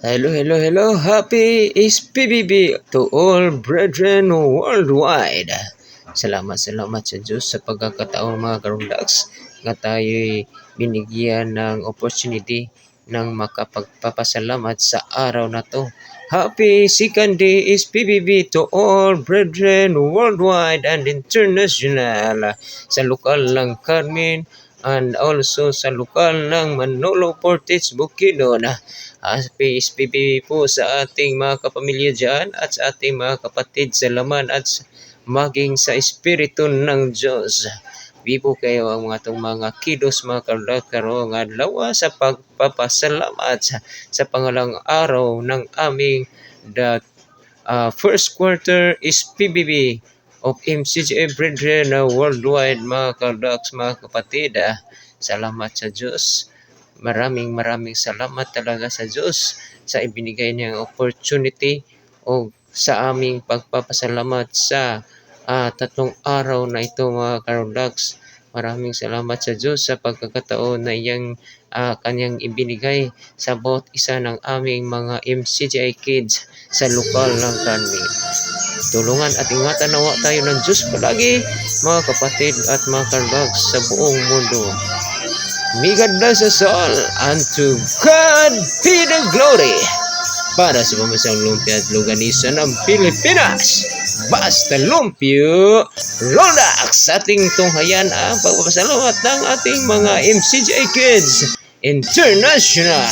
Hello, hello, hello. Happy is PBB to all brethren worldwide. Salamat sa Diyos sa pagkakataon mga karundags nga tayo'y binigyan ng opportunity ng makapagpapasalamat sa araw na to. Happy second day is PBB to all brethren worldwide and international. Sa lokal ng Carmen and also sa lokal ng Manolo Portes Bukidnon. PSPP po sa ating mga kapamilya dyan at sa ating mga kapatid sa laman at maging sa Espiritu ng Diyos. Bibo kayo ang mga kilos mga karong adlaw sa pagpapasalamat sa pangalang araw ng aming first quarter is PBB of MCGA Brethren worldwide mga kardags mga kapatid. Salamat sa Diyos. Maraming salamat talaga sa Diyos sa ibinigay niyang opportunity o sa aming pagpapasalamat sa tatlong araw na ito mga karundags. Maraming salamat sa Diyos sa pagkakataon na iyang kanyang ibinigay sa bawat isa ng aming mga MCGI kids sa lokal ng Carmen. Tulungan at ingatan nawa tayo ng Diyos palagi mga kapatid at mga karundags sa buong mundo. May God bless us all, and to God be the glory. Para sa pamansang lumpia at luganisan ng Pilipinas, basta lumpio, Rolex! Ating tunghayan ang pagpapasalamat ng ating mga MCGI Kids International.